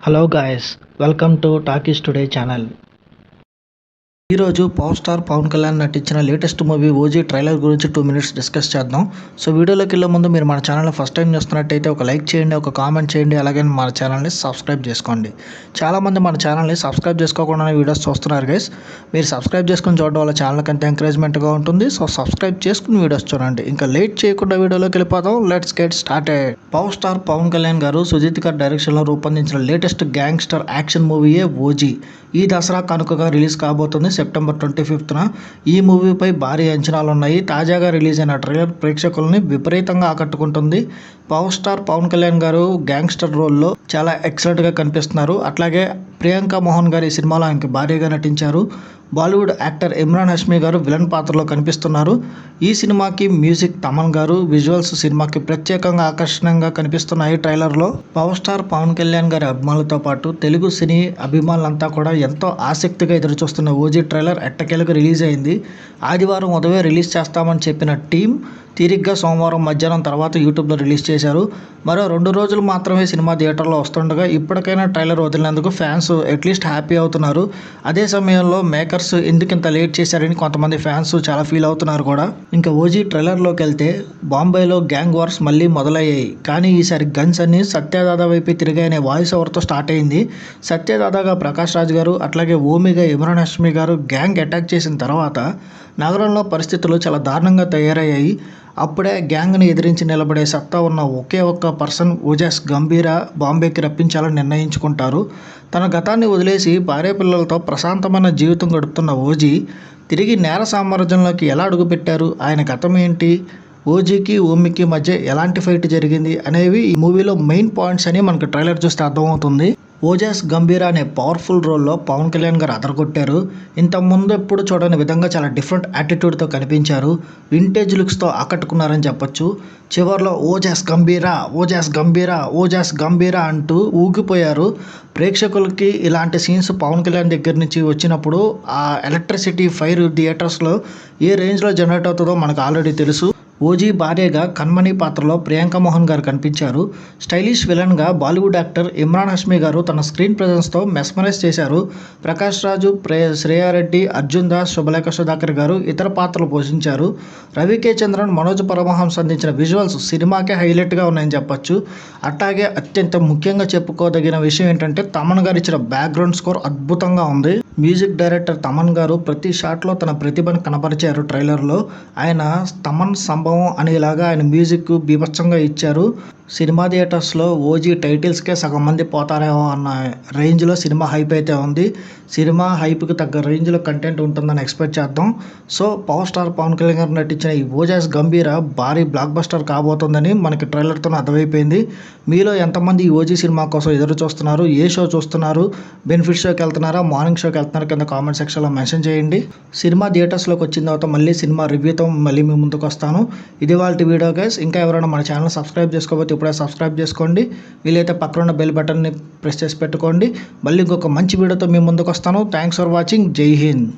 Hello guys, welcome to Talkies Today channel. ఈరోజు power star Pawan Kalyan నటించిన latest movie OG trailer గురించి 2 minutes discuss చేద్దాం. So వీడియోలోకి వెళ్ళే ముందు మీరు మన ఛానల్ ఫస్ట్ టైం చూస్తున్నట్టయితే ఒక లైక్ చేయండి, ఒక కామెంట్ చేయండి, అలాగే మన ఛానల్ని సబ్స్క్రైబ్ చేసుకోండి. చాలామంది మన ఛానల్ని సబ్స్క్రైబ్ చేసుకోకుండా వీడియోస్ చూస్తున్నారు గైస్. మీరు సబ్స్క్రైబ్ చేసుకుని చూడడం వల్ల ఛానల్కి అంత ఎంకరేజ్మెంట్గా ఉంటుంది. సో సబ్స్క్రైబ్ చేసుకుని వీడియోస్ చూడండి. ఇంకా లేట్ చేయకుండా వీడియోలోకి వెళ్ళిపోదాం. Let's get started. Power star Pawan Kalyan garu Sujeeth గారి డైరెక్షన్లో రూపొందించిన లేటెస్ట్ గ్యాంగ్స్టర్ యాక్షన్ మూవీయే ఓజీ. ఈ దసరా కానుకగా రిలీజ్ కాబోతుంది సెప్టెంబర్ 25న. ఈ మూవీపై భారీ అంచనాలు ఉన్నాయి. తాజాగా రిలీజ్ అయిన ట్రైలర్ ప్రేక్షకులని విపరీతంగా ఆకట్టుకుంటుంది. పవర్ స్టార్ పవన్ కళ్యాణ్ గారు గ్యాంగ్స్టర్ రోల్లో చాలా ఎక్సలెంట్గా కనిపిస్తున్నారు. అట్లాగే ప్రియాంక మోహన్ గారు ఈ సినిమాలో ఆయనకి భారీగా నటించారు. బాలీవుడ్ యాక్టర్ ఇమ్రాన్ హష్మీ గారు విలన్ పాత్రలో కనిపిస్తున్నారు. ఈ సినిమాకి మ్యూజిక్ తమన్ గారు, విజువల్స్ సినిమాకి ప్రత్యేకంగా ఆకర్షణీయంగా కనిపిస్తున్నాయి. ట్రైలర్లో పవర్ స్టార్ పవన్ కళ్యాణ్ గారి అభిమానులతో పాటు తెలుగు సినీ అభిమానులంతా కూడా ఎంతో ఆసక్తిగా ఎదురుచూస్తున్న ఓజీ ట్రైలర్ ఎట్టకేలకు రిలీజ్ అయింది. ఆదివారం ఉదయం రిలీజ్ చేస్తామని చెప్పిన టీం తీరిగ్గా సోమవారం మధ్యాహ్నం తర్వాత యూట్యూబ్లో రిలీజ్ చేశారు. మరో 2 రోజులు మాత్రమే సినిమా థియేటర్లో వస్తుండగా ఇప్పటికైనా ట్రైలర్ వదిలినందుకు ఫ్యాన్స్ అట్లీస్ట్ హ్యాపీ అవుతున్నారు. అదే సమయంలో మేకర్స్ ఎందుకు ఇంత లేట్ చేశారని కొంతమంది ఫ్యాన్స్ చాలా ఫీల్ అవుతున్నారు కూడా. ఇంకా ఓజీ ట్రైలర్లోకి వెళ్తే బాంబేలో గ్యాంగ్ వార్స్ మళ్ళీ మొదలయ్యాయి. కానీ ఈసారి గన్స్ అన్ని సత్యదాదా వైపు తిరిగాయనే వాయిస్ ఓవర్తో స్టార్ట్ అయింది. సత్యదాదాగా ప్రకాష్ రాజ్ గారు, అట్లాగే ఓమిగా ఇమ్రాన్ హష్మీ గారు గ్యాంగ్ అటాక్ చేసిన తర్వాత నగరంలో పరిస్థితులు చాలా దారుణంగా తయారయ్యాయి. అప్పుడే గ్యాంగ్ని ఎదిరించి నిలబడే సత్తా ఉన్న ఒకే ఒక్క పర్సన్ ఓజాస్ గంభీరా బాంబేకి రప్పించాలని నిర్ణయించుకుంటారు. తన గతాన్ని వదిలేసి భార్య పిల్లలతో ప్రశాంతమైన జీవితం గడుపుతున్న ఓజీ తిరిగి నేర సామ్రాజ్యంలోకి ఎలా అడుగుపెట్టారు, ఆయన గతం ఏంటి, ఓజీకి ఓమికి మధ్య ఎలాంటి ఫైట్ జరిగింది అనేవి ఈ మూవీలో మెయిన్ పాయింట్స్ అని మనకు ట్రైలర్ చూస్తే అర్థమవుతుంది. ఓజాస్ గంభీరా అనే పవర్ఫుల్ రోల్లో పవన్ కళ్యాణ్ గారు అదరగొట్టారు. ఇంతకుముందు ఎప్పుడు చూడని విధంగా చాలా డిఫరెంట్ యాటిట్యూడ్తో కనిపించారు. వింటేజ్ లుక్స్తో ఆకట్టుకున్నారని చెప్పొచ్చు. చివరిలో ఓజాస్ గంభీరా, ఓజాస్ గంభీరా, ఓజాస్ గంభీరా అంటూ ఊగిపోయారు. ప్రేక్షకులకి ఇలాంటి సీన్స్ పవన్ కళ్యాణ్ దగ్గర నుంచి వచ్చినప్పుడు ఆ ఎలక్ట్రిసిటీ ఫైర్ థియేటర్స్లో ఏ రేంజ్లో జనరేట్ అవుతుందో మనకు ఆల్రెడీ తెలుసు. ఓజీ భార్యగా కన్మణి పాత్రలో ప్రియాంక మోహన్ గారు కనిపించారు. స్టైలిష్ విలన్గా బాలీవుడ్ యాక్టర్ ఇమ్రాన్ హష్మీ గారు తన స్క్రీన్ ప్రెజెన్స్తో మెస్మరైజ్ చేశారు. ప్రకాష్ రాజు, శ్రేయారెడ్డి, అర్జున్ దాస్, శుభలేఖ సుధాకర్ గారు ఇతర పాత్రలు పోషించారు. రవికే చంద్రన్, మనోజ్ పరమహంస అందించిన విజువల్స్ సినిమాకే హైలైట్గా ఉన్నాయని చెప్పొచ్చు. అట్లాగే అత్యంత ముఖ్యంగా చెప్పుకోదగిన విషయం ఏంటంటే తమన్ గారు ఇచ్చిన బ్యాక్గ్రౌండ్ స్కోర్ అద్భుతంగా ఉంది. మ్యూజిక్ డైరెక్టర్ తమన్ గారు ప్రతి షాట్లో తన ప్రతిభను కనపరిచారు. ట్రైలర్లో ఆయన తమన్ సంభవం అనేలాగా ఆయన మ్యూజిక్ బీభత్సంగా ఇచ్చారు. సినిమా థియేటర్స్లో ఓజీ టైటిల్స్కే సగం మంది పోతారేమో అన్న రేంజ్లో సినిమా హైప్ అయితే ఉంది. సినిమా హైప్కి తగ్గ రేంజ్లో కంటెంట్ ఉంటుందని ఎక్స్పెక్ట్ చేద్దాం. So power star Pawan Kalyan garu నటించిన ఈ ఓజాస్ గంభీరా భారీ బ్లాక్ బస్టర్ కాబోతుందని మనకి ట్రైలర్తో అర్థమైపోయింది. మీలో ఎంతమంది ఈ ఓజీ సినిమా కోసం ఎదురు చూస్తున్నారు, ఏ షో చూస్తున్నారు, బెనిఫిట్ షోకి వెళ్తున్నారా, మార్నింగ్ షోకి వెళ్తున్నారా కింద కామెంట్ సెక్షన్లో మెన్షన్ చేయండి. సినిమా థియేటర్స్లోకి వచ్చిన తర్వాత మళ్ళీ సినిమా రివ్యూతో మళ్ళీ మీ ముందుకు వస్తాను. ఇది వాళ్ళ వీడియో గైస్. ఇంకా ఎవరైనా మన ఛానల్ సబ్స్క్రైబ్ చేసుకోకపోతే ఇప్పుడే సబ్స్క్రైబ్ చేసుకోండి. వీలైతే పక్కన ఉన్న బెల్ బటన్ని ప్రెస్ చేసి పెట్టుకోండి. మళ్ళీ ఇంకొక మంచి వీడియోతో మీ ముందుకు వస్తాను. Thanks for watching. జై హింద్.